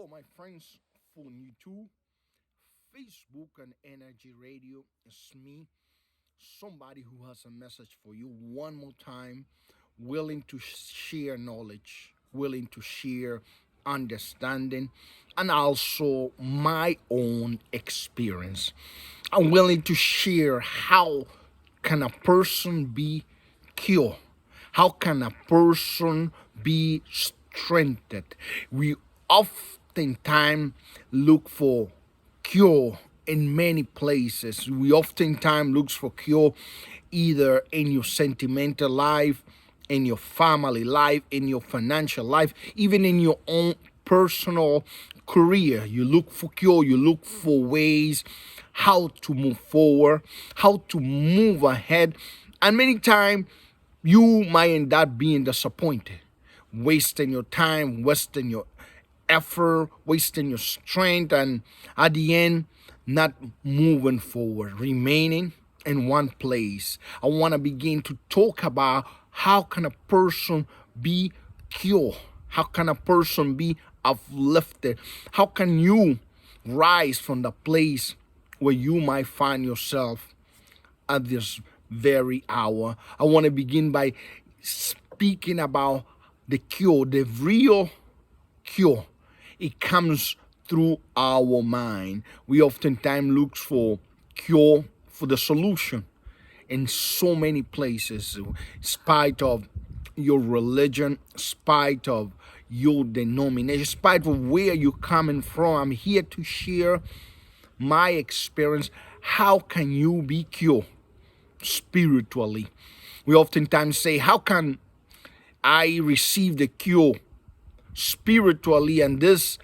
Hello, my friends from YouTube, Facebook, and Energy Radio. It's me, somebody who has a message for you one more time, willing to share knowledge, willing to share understanding, and also my own experience. I'm willing to share how can a person be cured? How can a person be strengthened? We oftentimes look for cure in many places. We oftentimes look for cure either in your sentimental life, in your family life, in your financial life, even in your own personal career. You look for cure, you look for ways how to move forward, how to move ahead. And many times you might end up being disappointed, wasting your time, wasting your effort, wasting your strength, and at the end, not moving forward, remaining in one place. I want to begin to talk about how can a person be cured? How can a person be uplifted? How can you rise from the place where you might find yourself at this very hour? I want to begin by speaking about the cure, the real cure. It comes through our mind. We oftentimes look for cure for the solution in so many places, in spite of your religion, in spite of your denomination, in spite of where you're coming from. I'm here to share my experience. How can you be cured spiritually? We oftentimes say, how can I receive the cure spiritually, and this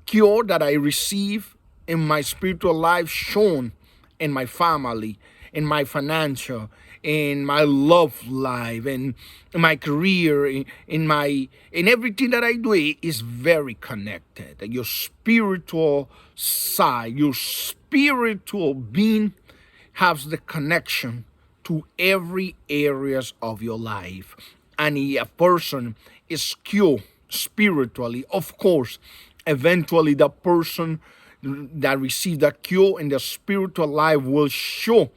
cure that I receive in my spiritual life shown in my family, in my financial, in my love life, in my career, in everything that I do is very connected. Your spiritual side, your spiritual being has the connection to every areas of your life. And if a person is cured spiritually, of course, eventually the person that received that cure in their spiritual life will show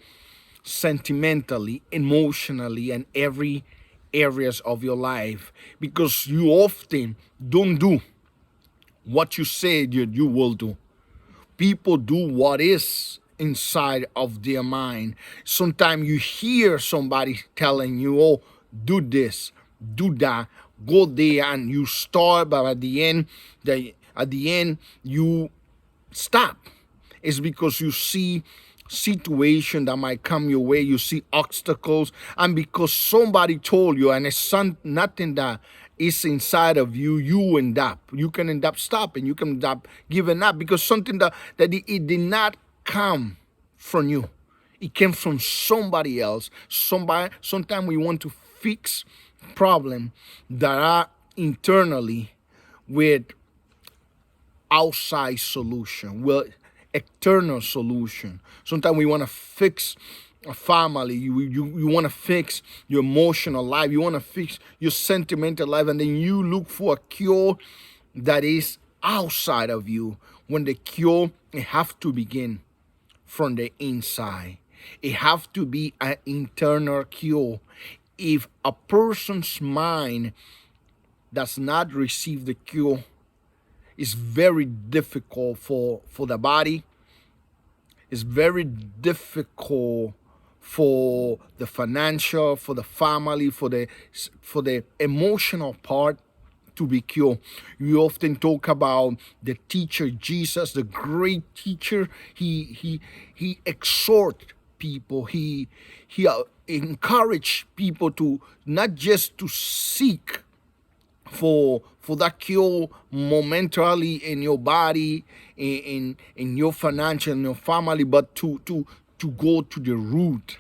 sentimentally, emotionally, and every areas of your life, because you often don't do what you said you will do. People do what is inside of their mind. Sometimes you hear somebody telling you, oh, do this, do that, go there, and you start, but at the end you stop. It's because you see situation that might come your way, you see obstacles, and because somebody told you, and it's nothing that is inside of you, you can end up stopping, you can end up giving up, because something that it did not come from you, it came from somebody else. Sometimes we want to fix problems that are internally with outside solution, well, external solution. Sometimes we want to fix a family, you want to fix your emotional life, you want to fix your sentimental life, and then you look for a cure that is outside of you, when the cure, it have to begin from the inside. It have to be an internal cure. If a person's mind does not receive the cure, it's very difficult for the body. It's very difficult for the financial, for the family, for the emotional part to be cured. We often talk about the teacher Jesus, the great teacher. He exhort people. He encourage people to not just to seek for that cure momentarily in your body, in your financial, in your family, but to go to the root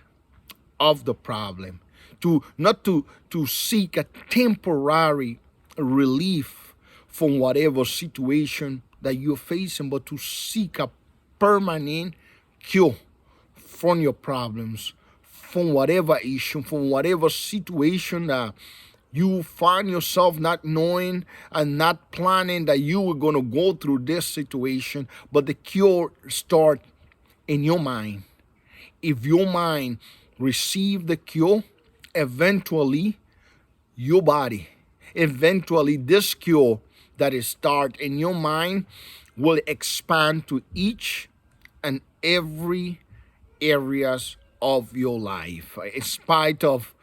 of the problem, to not to seek a temporary relief from whatever situation that you're facing, but to seek a permanent cure from your problems, from whatever issue, from whatever situation that You find yourself not knowing and not planning that you were going to go through this situation, but the cure starts in your mind. If your mind receive the cure, eventually your body, eventually this cure that is start in your mind will expand to each and every areas of your life, in spite of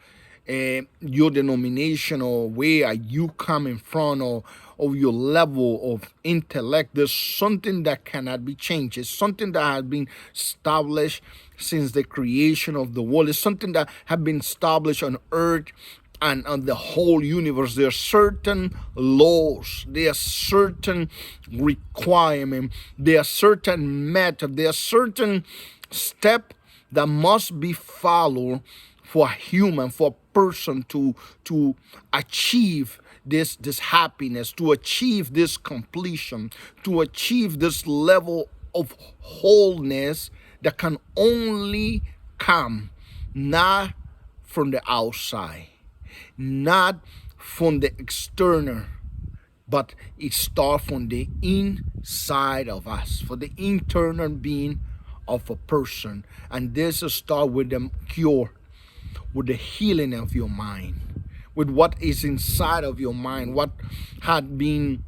your denomination or where you coming from, or your level of intellect. There's something that cannot be changed. It's something that has been established since the creation of the world. It's something that has been established on earth and on the whole universe. There are certain laws, there are certain requirements, there are certain method, there are certain step that must be followed for a human, for a person to achieve this happiness, to achieve this completion, to achieve this level of wholeness that can only come not from the outside, not from the external, but it starts from the inside of us, for the internal being of a person. And this will start with the cure, with the healing of your mind, with what is inside of your mind, what had been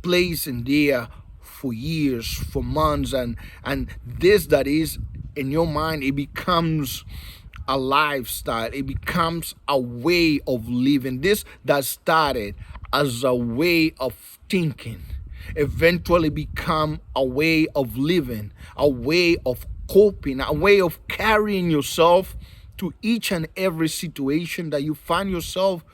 placed in there for years, for months, and this that is in your mind, it becomes a lifestyle, it becomes a way of living. This that started as a way of thinking eventually become a way of living, a way of coping, a way of carrying yourself to each and every situation that you find yourself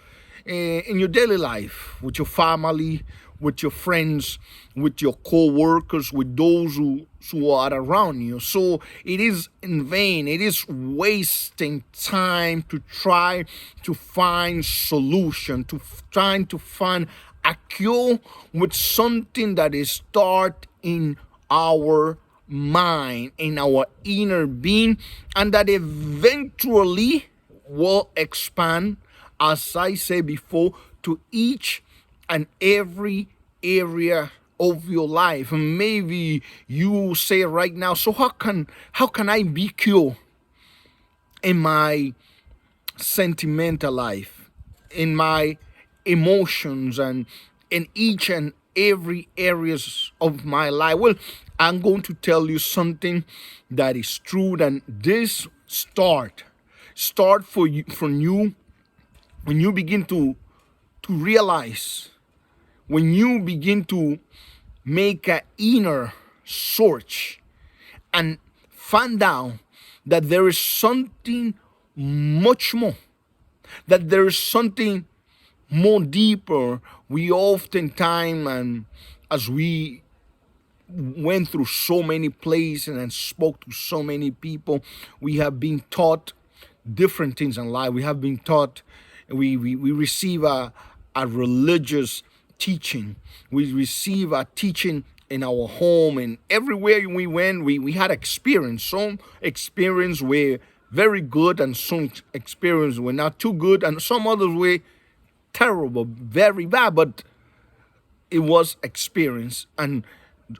in your daily life, with your family, with your friends, with your co-workers, with those who are around you. So it is in vain, it is wasting time to try to find solution, to trying to find a cure with something that is start in our mind, in our inner being, and that eventually will expand, as I said before, to each and every area of your life. And maybe you say right now, so how can I be cured in my sentimental life, in my emotions, and in each and every areas of my life? Well, I'm going to tell you something that is true, and this start for you, from you, when you begin to realize, when you begin to make an inner search and find out that there is something much more, that there is something more deeper. We oftentimes, and as we went through so many places and spoke to so many people, we have been taught different things in life. We have been taught, we receive a religious teaching. We receive a teaching in our home, and everywhere we went, we had experience. Some experience were very good, and some experience were not too good, and some others were terrible, very bad, but it was experience. And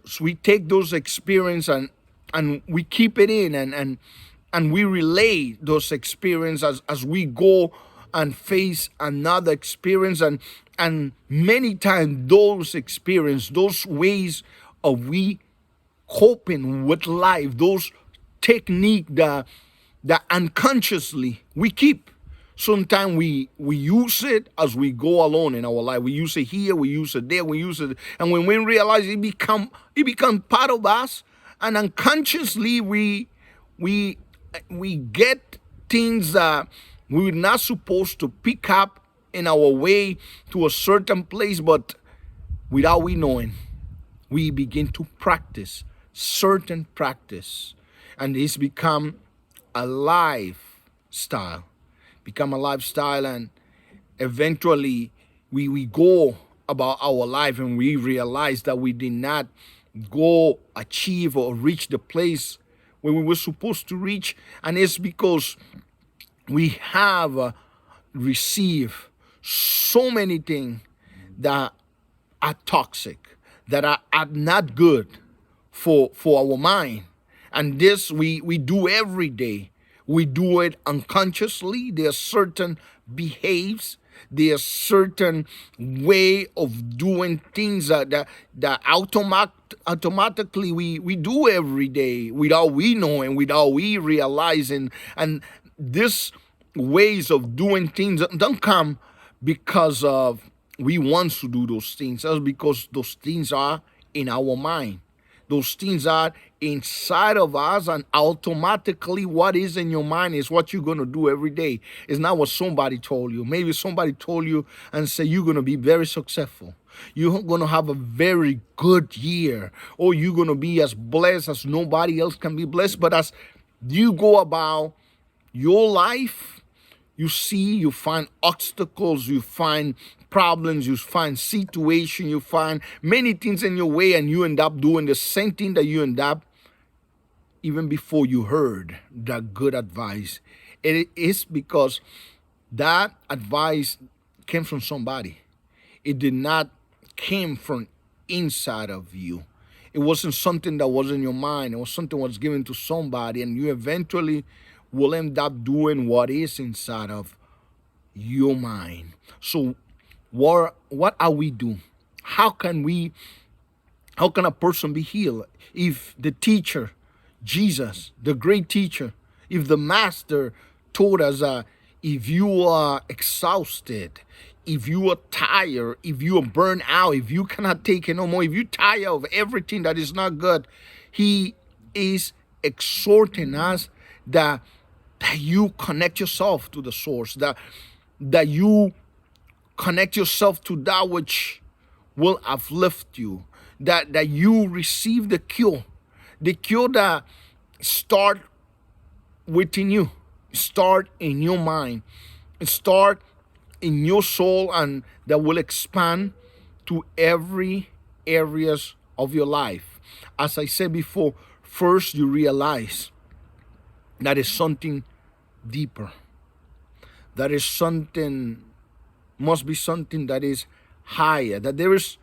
so we take those experience and we keep it in, and we relay those experiences as we go and face another experience. And many times those experience, those ways of we coping with life, those technique that unconsciously we keep. Sometimes we use it as we go along in our life. We use it here, we use it there, we use it, and when we realize it become part of us, and unconsciously we get things that we're not supposed to pick up in our way to a certain place, but without we knowing, we begin to practice certain practice, and it's become a lifestyle. And eventually we go about our life and we realize that we did not go achieve or reach the place where we were supposed to reach, and it's because we have received so many things that are toxic, that are not good for our mind. And this we do every day. We do it unconsciously. There are certain behaves, there are certain way of doing things that automatically we do every day without we knowing, without we realizing. And this ways of doing things don't come because of we want to do those things. That's because those things are in our mind. Those things are inside of us, and automatically what is in your mind is what you're going to do every day. It's not what somebody told you. Maybe somebody told you and say you're going to be very successful, you're going to have a very good year, or you're going to be as blessed as nobody else can be blessed. But as you go about your life, you find obstacles, you find problems, you find situation, you find many things in your way, and you end up doing the same thing that you end up even before you heard that good advice. It is because that advice came from somebody. It did not came from inside of you. It wasn't something that was in your mind. It was something that was given to somebody, and you eventually will end up doing what is inside of your mind. So what are we doing? How can a person be healed if the teacher, Jesus, the great teacher, if the master told us if you are exhausted, if you are tired, if you are burned out, if you cannot take it no more, if you're tired of everything that is not good, he is exhorting us that you connect yourself to the source, that you connect yourself to that which will uplift you, that you receive the cure that start within you, start in your mind, start in your soul, and that will expand to every areas of your life. As I said before, first you realize that is something deeper. That is something, must be something that is higher. That there is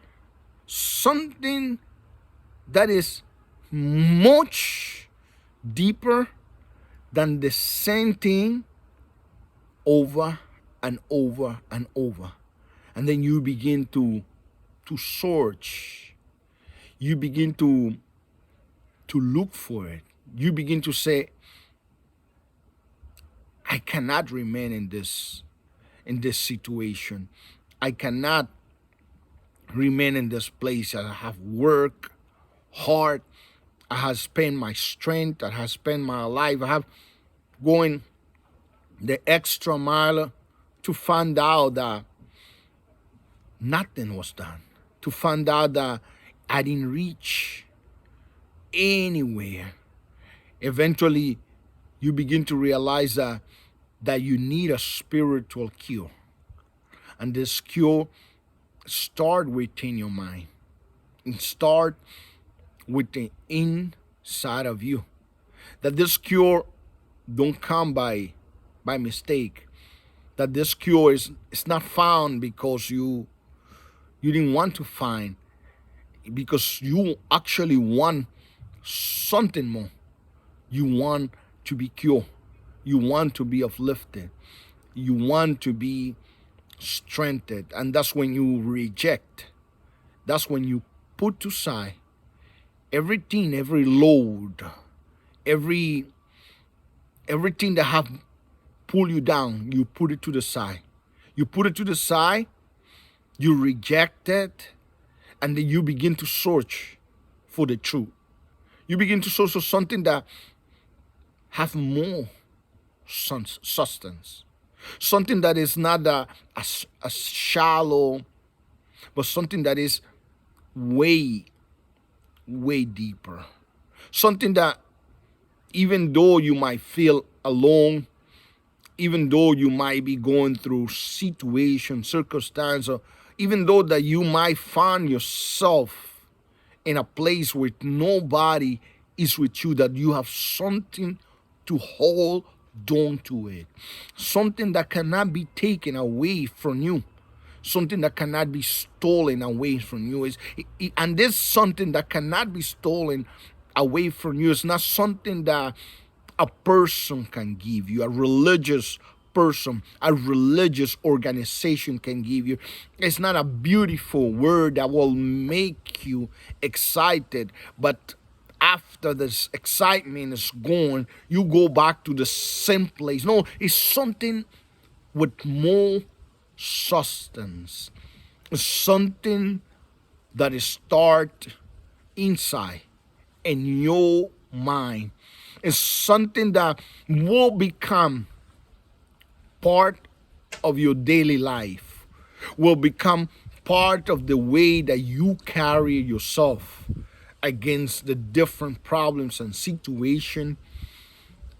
something that is much deeper than the same thing over and over and over. And then you begin to search. You begin to look for it. You begin to say, I cannot remain in this situation. I cannot remain in this place. I have worked hard. I have spent my strength. I have spent my life. I have going the extra mile to find out that nothing was done. To find out that I didn't reach anywhere. Eventually, you begin to realize that you need a spiritual cure. And this cure start within your mind. And start with the inside of you. That this cure don't come by mistake. That this cure is not found because you didn't want to find. Because you actually want something more. You want to be cured. You want to be uplifted. You want to be strengthened. And that's when you reject. That's when you put aside everything, every load, everything that have pulled you down, you put it to the side. You put it to the side, you reject it, and then you begin to search for the truth. You begin to search for something that have more substance. Something that is not a shallow, but something that is way deeper. Something that even though you might feel alone, even though you might be going through situation, circumstance, or even though that you might find yourself in a place where nobody is with you, that you have something to hold Don't do it. Something that cannot be taken away from you, something that cannot be stolen away from you and this something that cannot be stolen away from you is not something that a person can give you, a religious person, a religious organization can give you. It's not a beautiful word that will make you excited, but after this excitement is gone, you go back to the same place. No, it's something with more substance. It's something that is start inside in your mind. It's something that will become part of your daily life, will become part of the way that you carry yourself against the different problems and situations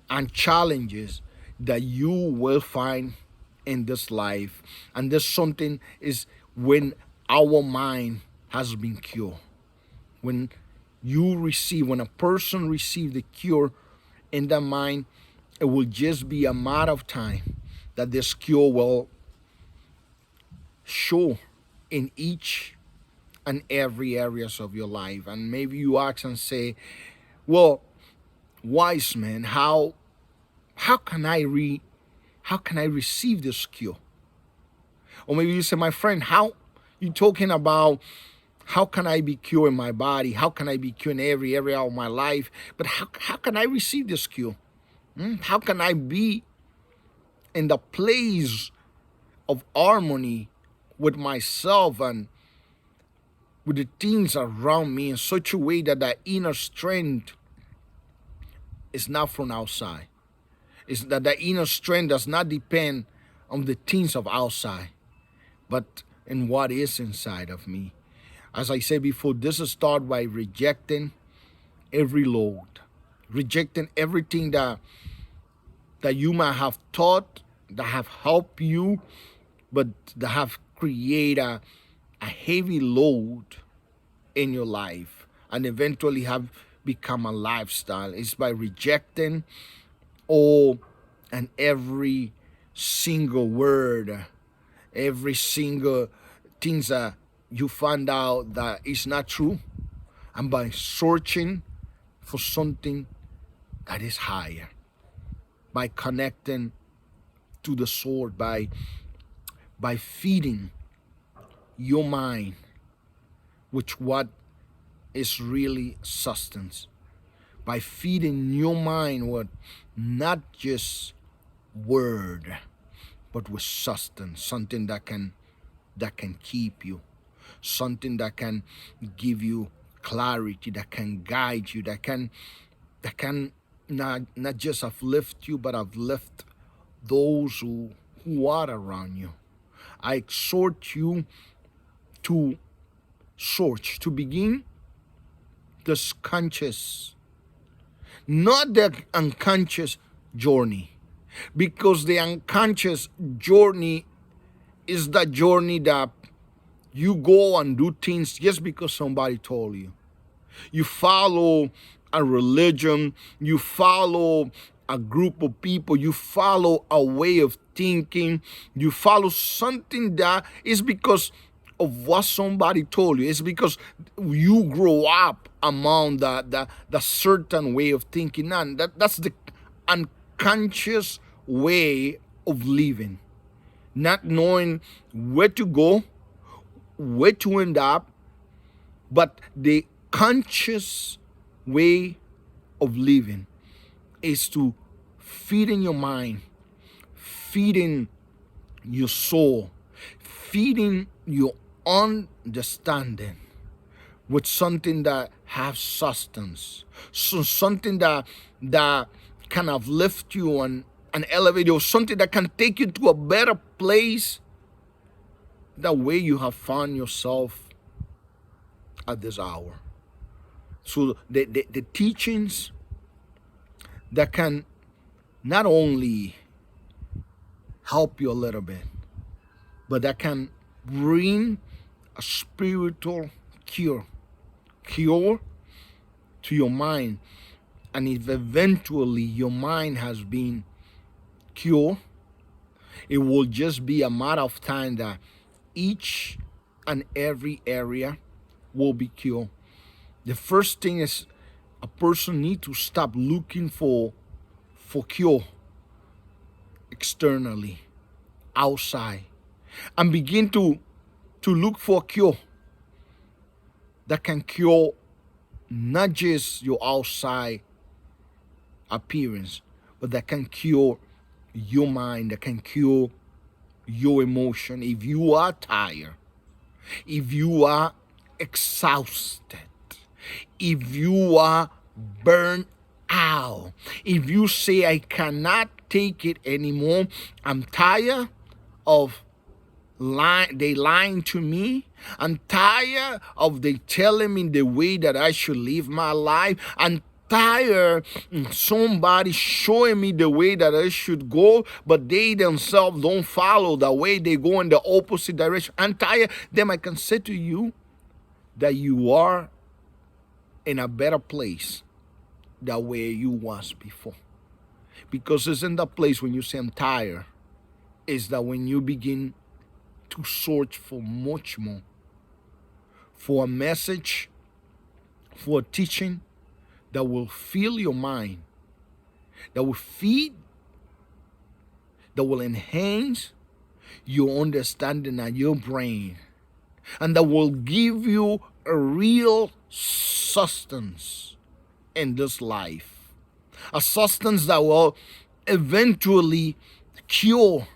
and challenges that you will find in this life. And this something is when our mind has been cured. When when a person receives the cure in their mind, it will just be a matter of time that this cure will show in each and every areas of your life. And maybe you ask and say, well, wise man, how can I receive this cure? Or maybe you say, my friend, how you talking about how can I be cured in my body? How can I be cured in every area of my life? But how can I receive this cure? How can I be in the place of harmony with myself and with the things around me in such a way that the inner strength is not from outside? Is that the inner strength does not depend on the things of outside, but in what is inside of me. As I said before, this is start by rejecting every load, rejecting everything that you might have taught, that have helped you, but that have created a heavy load in your life and eventually have become a lifestyle. It's by rejecting all and every single word, every single things that you find out that is not true, and by searching for something that is higher, by connecting to the source, by feeding your mind with what is really substance, by feeding your mind with not just word, but with substance, something that can keep you, something that can give you clarity, that can guide you, that can not just uplift you, but uplift those who are around you. I exhort you to search, to begin this conscious, not the unconscious journey, because the unconscious journey is the journey that you go and do things just because somebody told you. You follow a religion, you follow a group of people, you follow a way of thinking, you follow something that is because of what somebody told you. It's because you grow up among the certain way of thinking, and that's the unconscious way of living, not knowing where to go, where to end up, but the conscious way of living is to feed in your mind, feeding your soul, feeding your understanding with something that has substance, so something that can uplift you and elevate you, or something that can take you to a better place, the way you have found yourself at this hour. So the teachings that can not only help you a little bit, but that can bring a spiritual cure to your mind. And if eventually your mind has been cure. It will just be a matter of time that each and every area will be cured. The first thing is a person need to stop looking for cure externally, outside, and begin to look for a cure that can cure not just your outside appearance, but that can cure your mind, that can cure your emotion. If you are tired, if you are exhausted, if you are burned out, if you say, I cannot take it anymore, I'm tired of they lying to me, I'm tired of they telling me the way that I should live my life, I'm tired somebody showing me the way that I should go, but they themselves don't follow the way, they go in the opposite direction, I'm tired, then I can say to you that you are in a better place than where you was before. Because it's in that place when you say I'm tired, is that when you begin to search for much more, for a message, for a teaching that will fill your mind, that will feed, that will enhance your understanding and your brain, and that will give you a real substance in this life, a substance that will eventually cure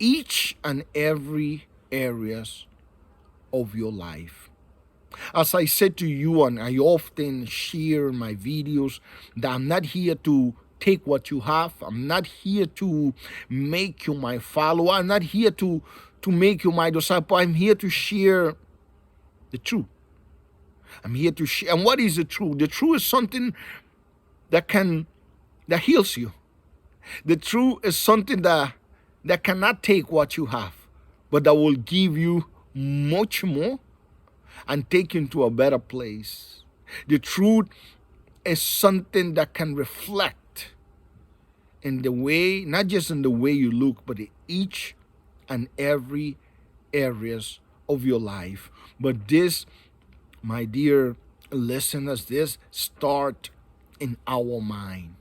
each and every areas of your life. As I said to you, and I often share in my videos, that I'm not here to take what you have. I'm not here to make you my follower. I'm not here to make you my disciple. I'm here to share the truth. I'm here to share. And what is the truth? The truth is something that heals you. The truth is something that cannot take what you have, but that will give you much more and take you to a better place. The truth is something that can reflect in the way, not just in the way you look, but in each and every areas of your life. But this, my dear listeners, this start in our mind.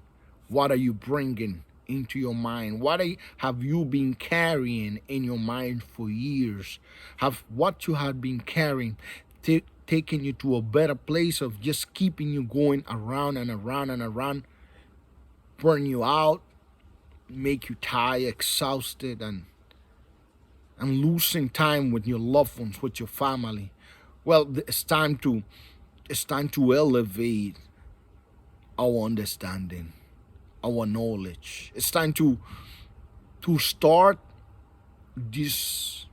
What are you bringing into your mind? What have you been carrying in your mind for years? Have what you have been carrying taken you to a better place of just keeping you going around and around and around, burn you out, make you tired, exhausted, and losing time with your loved ones, with your family? Well, it's time to elevate our understanding, our knowledge. It's time to start this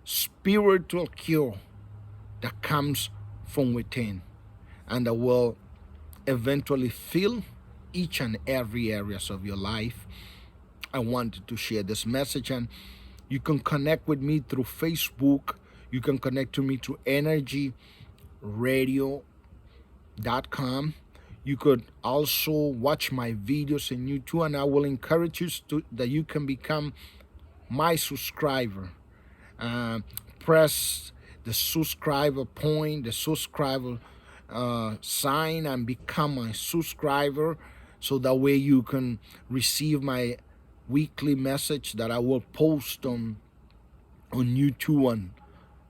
spiritual cure that comes from within, and that will eventually fill each and every areas of your life. I wanted to share this message, and you can connect with me through Facebook. You can connect to me through energyradio.com. You could also watch my videos in YouTube, and I will encourage you that you can become my subscriber. Press the subscriber point, the subscriber sign, and become my subscriber, so that way you can receive my weekly message that I will post on YouTube, and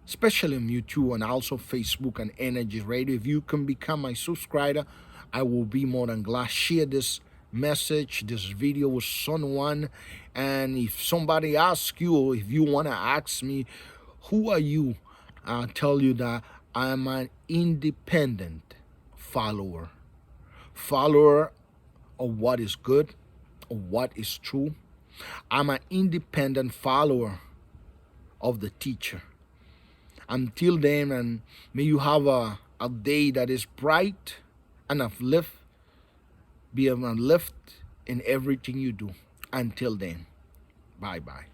especially on YouTube, and also Facebook and Energy Radio. If you can become my subscriber, I will be more than glad. Share this message, this video with someone. And if somebody asks you, if you want to ask me, who are you? I'll tell you that I am an independent follower of what is good, of what is true. I'm an independent follower of the teacher. Until then, and may you have a day that is bright and be an uplift in everything you do. Until then, bye-bye.